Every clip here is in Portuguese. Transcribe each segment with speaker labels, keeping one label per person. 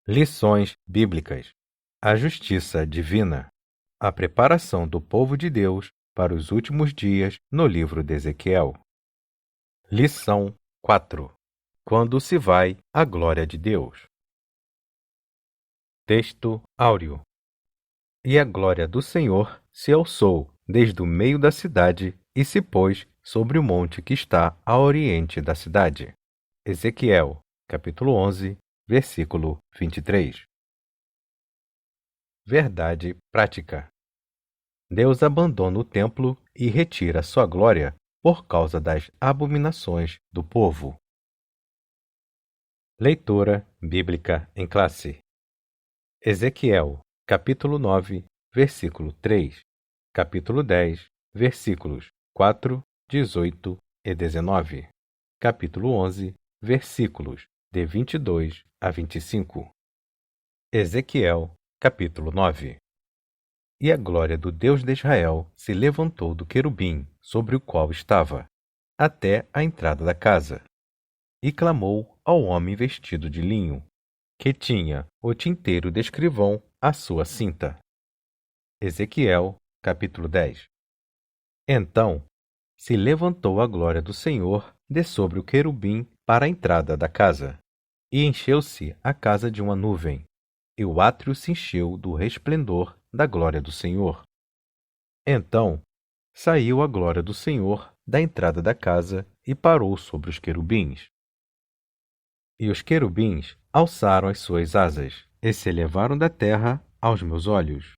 Speaker 1: Lições bíblicas. A justiça divina. A preparação do povo de Deus para os últimos dias no livro de Ezequiel. Lição 4. Quando se vai a glória de Deus. Texto áureo. E a glória do Senhor se alçou desde o meio da cidade e se pôs sobre o monte que está a oriente da cidade. Ezequiel, capítulo 11, versículo 23. Verdade prática. Deus abandona o templo e retira sua glória por causa das abominações do povo. Leitura bíblica em classe. Ezequiel, capítulo 9, versículo 3, capítulo 10, versículos 4, 18 e 19, capítulo 11, versículos de 22 a 25. Ezequiel, capítulo 9. E a glória do Deus de Israel se levantou do querubim sobre o qual estava, até a entrada da casa, e clamou ao homem vestido de linho, que tinha o tinteiro de escrivão à sua cinta. Ezequiel, capítulo 10. Então se levantou a glória do Senhor de sobre o querubim para a entrada da casa, e encheu-se a casa de uma nuvem, e o átrio se encheu do resplendor da glória do Senhor. Então saiu a glória do Senhor da entrada da casa e parou sobre os querubins. E os querubins alçaram as suas asas e se elevaram da terra aos meus olhos,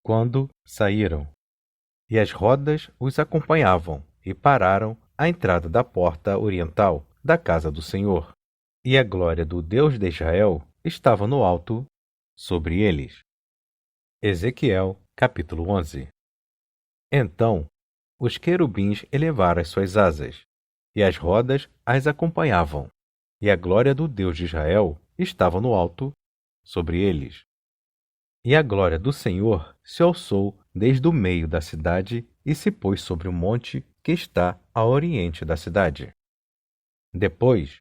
Speaker 1: quando saíram. E as rodas os acompanhavam e pararam à entrada da porta oriental da casa do Senhor. E a glória do Deus de Israel estava no alto sobre eles. Ezequiel, capítulo 11. Então os querubins elevaram as suas asas, e as rodas as acompanhavam, e a glória do Deus de Israel estava no alto sobre eles. E a glória do Senhor se alçou desde o meio da cidade e se pôs sobre o monte que está a oriente da cidade. Depois,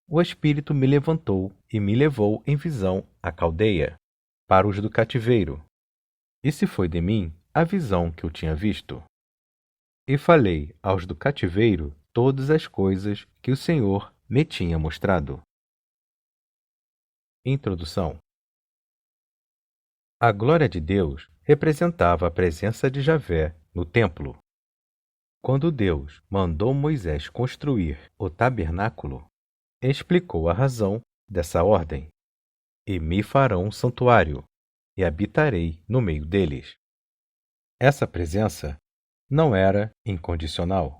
Speaker 1: o Espírito me levantou e me levou em visão à Caldeia, para os do cativeiro. E se foi de mim a visão que eu tinha visto. E falei aos do cativeiro todas as coisas que o Senhor me tinha mostrado. Introdução. A glória de Deus representava a presença de Javé no templo. Quando Deus mandou Moisés construir o tabernáculo, explicou a razão dessa ordem. E me farão um santuário, e habitarei no meio deles. Essa presença não era incondicional.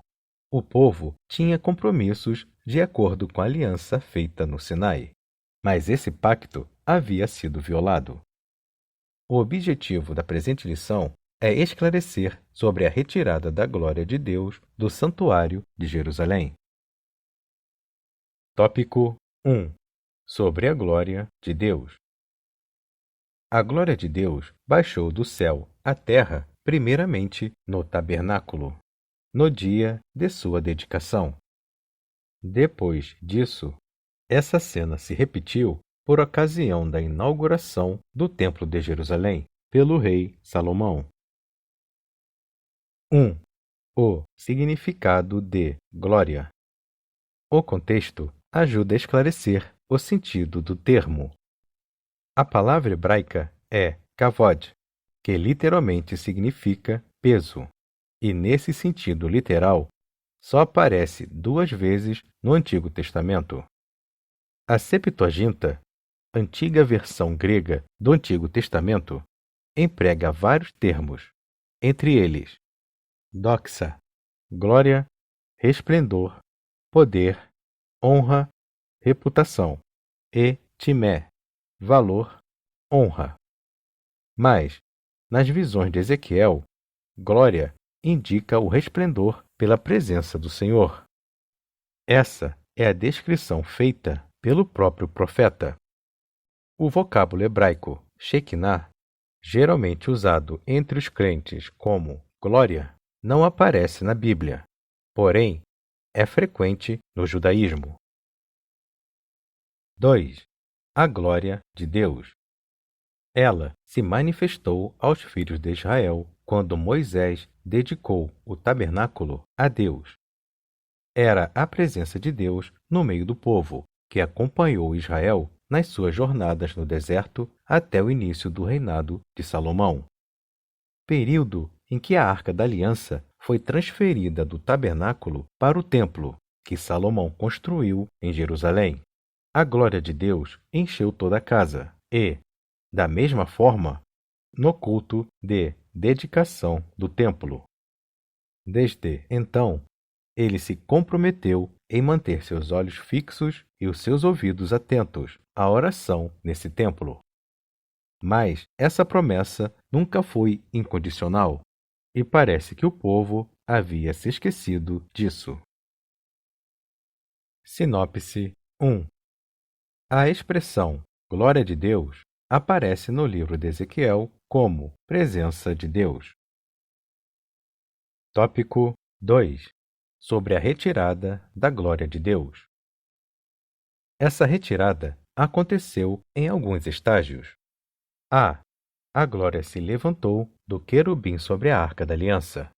Speaker 1: O povo tinha compromissos de acordo com a aliança feita no Sinai, mas esse pacto havia sido violado. O objetivo da presente lição é esclarecer sobre a retirada da glória de Deus do Santuário de Jerusalém. Tópico 1. Sobre a glória de Deus. A glória de Deus baixou do céu à terra primeiramente no tabernáculo, no dia de sua dedicação. Depois disso, essa cena se repetiu por ocasião da inauguração do Templo de Jerusalém pelo rei Salomão. 1. O significado de glória. O contexto ajuda a esclarecer o sentido do termo. A palavra hebraica é kavod, que literalmente significa peso, e nesse sentido literal só aparece 2 vezes no Antigo Testamento. A Septuaginta, antiga versão grega do Antigo Testamento, emprega vários termos, entre eles doxa, glória, resplendor, poder, honra, reputação, e timé, valor, honra. Mas, nas visões de Ezequiel, glória indica o resplendor pela presença do Senhor. Essa é a descrição feita pelo próprio profeta. O vocábulo hebraico Shekinah, geralmente usado entre os crentes como glória, não aparece na Bíblia, porém é frequente no judaísmo. 2. a glória de Deus. Ela se manifestou aos filhos de Israel quando Moisés dedicou o tabernáculo a Deus. Era a presença de Deus no meio do povo, que acompanhou Israel nas suas jornadas no deserto até o início do reinado de Salomão. Período em que a Arca da Aliança foi transferida do tabernáculo para o templo, que Salomão construiu em Jerusalém. A glória de Deus encheu toda a casa e, da mesma forma, no culto de dedicação do templo. Desde então, ele se comprometeu em manter seus olhos fixos e os seus ouvidos atentos à oração nesse templo. Mas essa promessa nunca foi incondicional, e parece que o povo havia se esquecido disso. Sinopse 1. A expressão Glória de Deus aparece no livro de Ezequiel como Presença de Deus. Tópico 2. Sobre a retirada da glória de Deus. Essa retirada aconteceu em alguns estágios. A. A glória se levantou do querubim sobre a Arca da Aliança.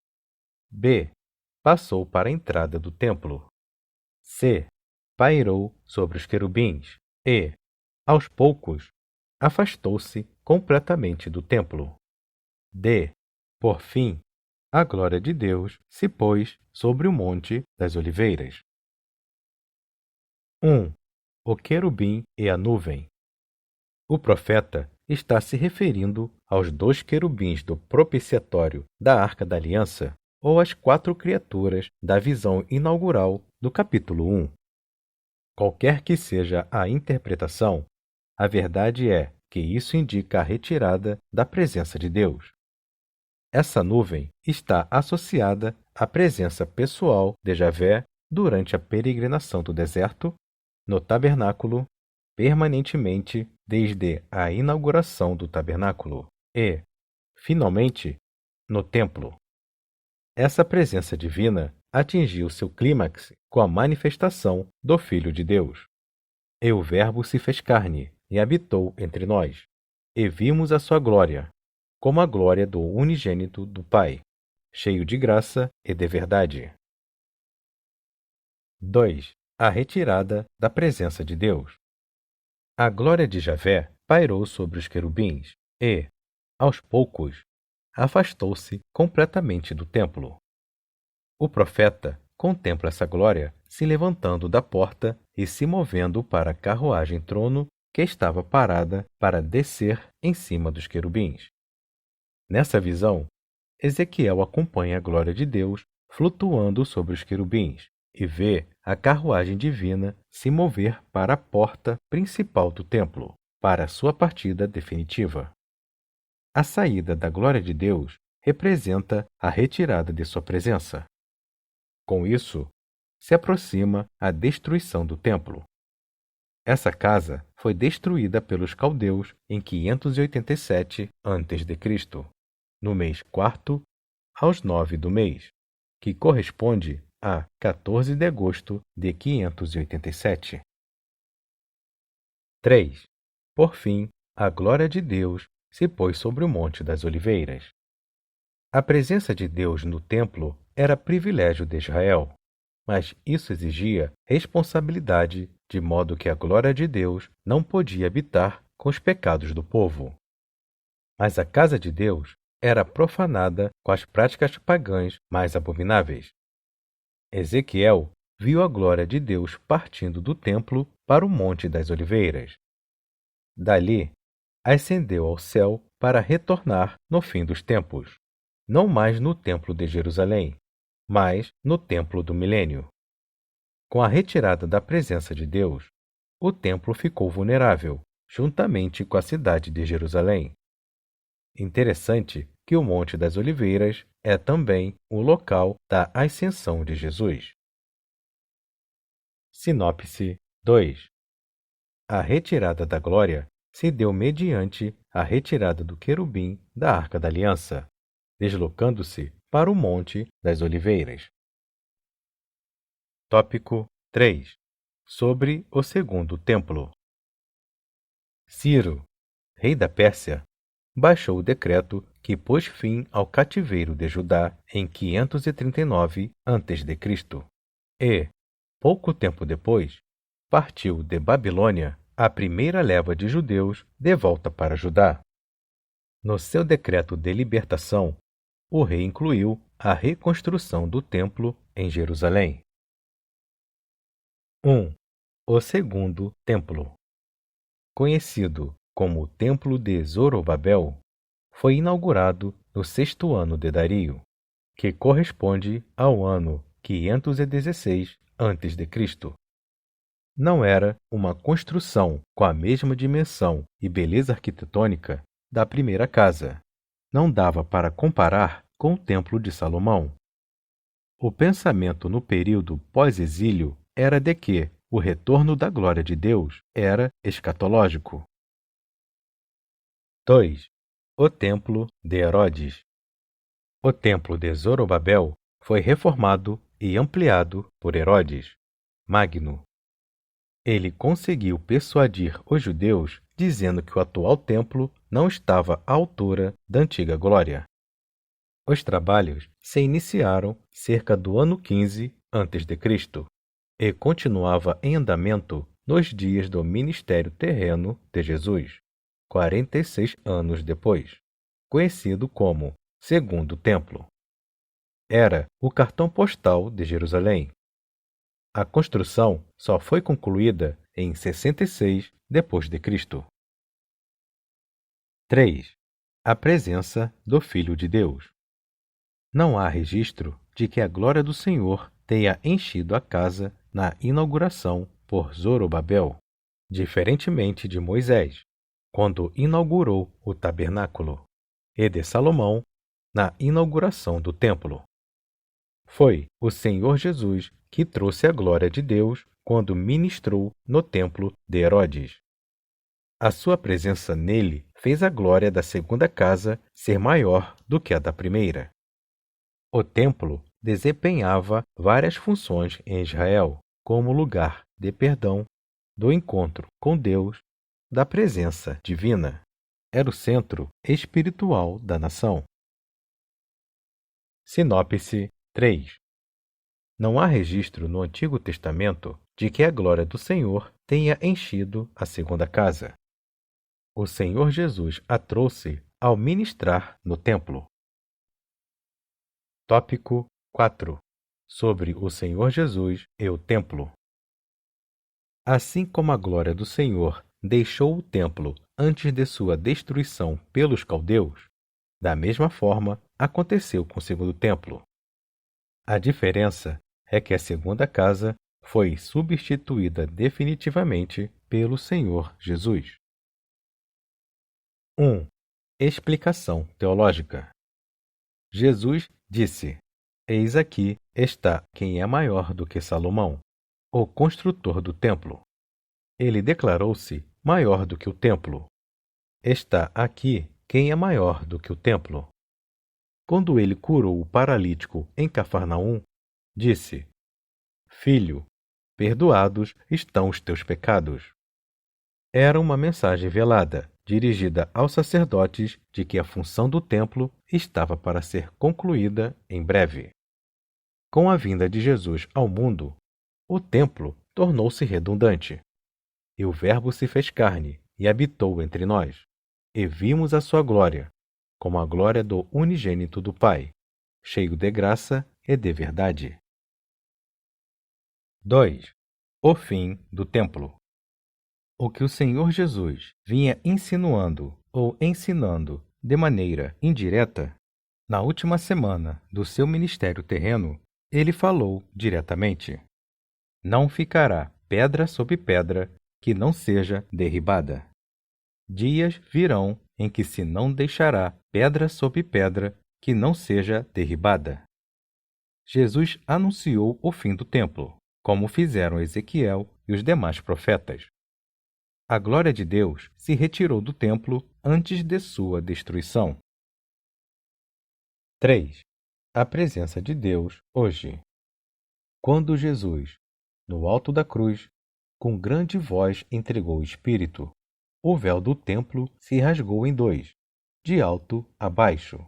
Speaker 1: B. Passou para a entrada do templo. C. Pairou sobre os querubins. E, aos poucos, afastou-se completamente do templo. D. Por fim, a glória de Deus se pôs sobre o Monte das Oliveiras. 1. O querubim e a nuvem. O profeta está se referindo aos 2 querubins do propiciatório da Arca da Aliança ou às 4 criaturas da visão inaugural do capítulo 1. Qualquer que seja a interpretação, a verdade é que isso indica a retirada da presença de Deus. Essa nuvem está associada à presença pessoal de Javé durante a peregrinação do deserto, no tabernáculo, permanentemente desde a inauguração do tabernáculo e, finalmente, no templo. Essa presença divina atingiu seu clímax com a manifestação do Filho de Deus. E o Verbo se fez carne e habitou entre nós, e vimos a sua glória, como a glória do unigênito do Pai, cheio de graça e de verdade. 2. A retirada da presença de Deus. A glória de Javé pairou sobre os querubins e, aos poucos, afastou-se completamente do templo. O profeta contempla essa glória se levantando da porta e se movendo para a carruagem-trono que estava parada para descer em cima dos querubins. Nessa visão, Ezequiel acompanha a glória de Deus flutuando sobre os querubins e vê a carruagem divina se mover para a porta principal do templo, para a sua partida definitiva. A saída da glória de Deus representa a retirada de sua presença. Com isso, se aproxima a destruição do templo. Essa casa foi destruída pelos caldeus em 587 a.C., no mês 4 aos 9 do mês, que corresponde a 14 de agosto de 587. 3. Por fim, a glória de Deus se pôs sobre o Monte das Oliveiras. A presença de Deus no templo era privilégio de Israel, mas isso exigia responsabilidade, de modo que a glória de Deus não podia habitar com os pecados do povo. Mas a casa de Deus era profanada com as práticas pagãs mais abomináveis. Ezequiel viu a glória de Deus partindo do templo para o Monte das Oliveiras. Dali, ascendeu ao céu para retornar no fim dos tempos, não mais no templo de Jerusalém, mas no templo do milênio. Com a retirada da presença de Deus, o templo ficou vulnerável, juntamente com a cidade de Jerusalém. Interessante que o Monte das Oliveiras é também o local da ascensão de Jesus. Sinopse 2. A retirada da glória se deu mediante a retirada do querubim da Arca da Aliança, deslocando-se para o Monte das Oliveiras. Tópico 3. Sobre o segundo templo. Ciro, rei da Pérsia, baixou o decreto que pôs fim ao cativeiro de Judá em 539 a.C. e, pouco tempo depois, partiu de Babilônia a primeira leva de judeus de volta para Judá. No seu decreto de libertação, o rei incluiu a reconstrução do templo em Jerusalém. 1. O segundo templo, conhecido como o Templo de Zorobabel, foi inaugurado no 6º ano de Dario, que corresponde ao ano 516 a.C. Não era uma construção com a mesma dimensão e beleza arquitetônica da primeira casa. Não dava para comparar com o Templo de Salomão. O pensamento no período pós-exílio era de que o retorno da glória de Deus era escatológico. 2. O Templo de Herodes. O Templo de Zorobabel foi reformado e ampliado por Herodes Magno. Ele conseguiu persuadir os judeus dizendo que o atual templo não estava à altura da antiga glória. Os trabalhos se iniciaram cerca do ano 15 a.C. e continuava em andamento nos dias do ministério terreno de Jesus, 46 anos depois, conhecido como Segundo Templo. Era o cartão postal de Jerusalém. A construção só foi concluída em 66 d.C. 3. A presença do Filho de Deus. Não há registro de que a glória do Senhor tenha enchido a casa na inauguração por Zorobabel, diferentemente de Moisés, quando inaugurou o tabernáculo, e de Salomão, na inauguração do templo. Foi o Senhor Jesus que trouxe a glória de Deus quando ministrou no templo de Herodes. A sua presença nele fez a glória da segunda casa ser maior do que a da primeira. O templo desempenhava várias funções em Israel, como lugar de perdão, do encontro com Deus, da presença divina. Era o centro espiritual da nação. Sinopse 3. Não há registro no Antigo Testamento de que a glória do Senhor tenha enchido a segunda casa. O Senhor Jesus a trouxe ao ministrar no templo. Tópico 4. Sobre o Senhor Jesus e o templo. Assim como a glória do Senhor deixou o templo antes de sua destruição pelos caldeus, da mesma forma aconteceu com o segundo templo. A diferença é que a segunda casa foi substituída definitivamente pelo Senhor Jesus. 1. Explicação teológica. Jesus disse: Eis aqui está quem é maior do que Salomão, o construtor do templo. Ele declarou-se maior do que o templo. Está aqui quem é maior do que o templo. Quando ele curou o paralítico em Cafarnaum, disse: Filho, perdoados estão os teus pecados. Era uma mensagem velada, dirigida aos sacerdotes de que a função do templo estava para ser concluída em breve. Com a vinda de Jesus ao mundo, o templo tornou-se redundante. E o Verbo se fez carne e habitou entre nós, e vimos a sua glória, como a glória do unigênito do Pai, cheio de graça e de verdade. 2. O fim do templo. O que o Senhor Jesus vinha insinuando ou ensinando de maneira indireta, na última semana do seu ministério terreno, ele falou diretamente: Não ficará pedra sobre pedra que não seja derribada. Dias virão em que se não deixará pedra sobre pedra que não seja derribada. Jesus anunciou o fim do templo, como fizeram Ezequiel e os demais profetas. A glória de Deus se retirou do templo antes de sua destruição. 3. A presença de Deus hoje. Quando Jesus, no alto da cruz, com grande voz entregou o Espírito, o véu do templo se rasgou em dois, de alto a baixo.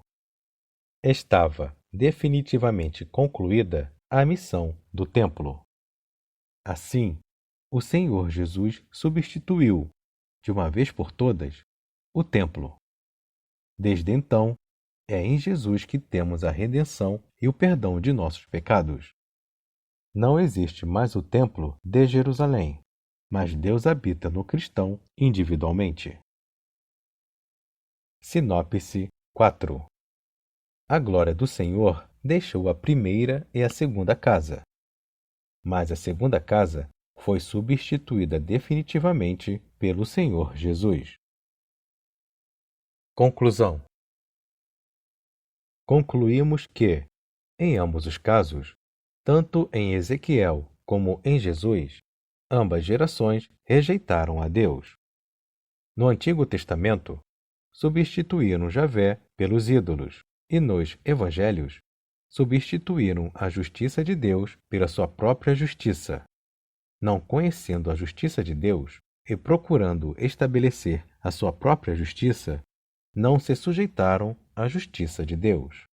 Speaker 1: Estava definitivamente concluída a missão do templo. Assim, o Senhor Jesus substituiu, de uma vez por todas, o templo. Desde então, é em Jesus que temos a redenção e o perdão de nossos pecados. Não existe mais o templo de Jerusalém, mas Deus habita no cristão individualmente. Sinopse 4. A glória do Senhor deixou a primeira e a segunda casa, mas a segunda casa foi substituída definitivamente pelo Senhor Jesus. Conclusão. Concluímos que, em ambos os casos, tanto em Ezequiel como em Jesus, ambas gerações rejeitaram a Deus. No Antigo Testamento, substituíram Javé pelos ídolos, e nos Evangelhos, substituíram a justiça de Deus pela sua própria justiça. Não conhecendo a justiça de Deus e procurando estabelecer a sua própria justiça, não se sujeitaram à justiça de Deus.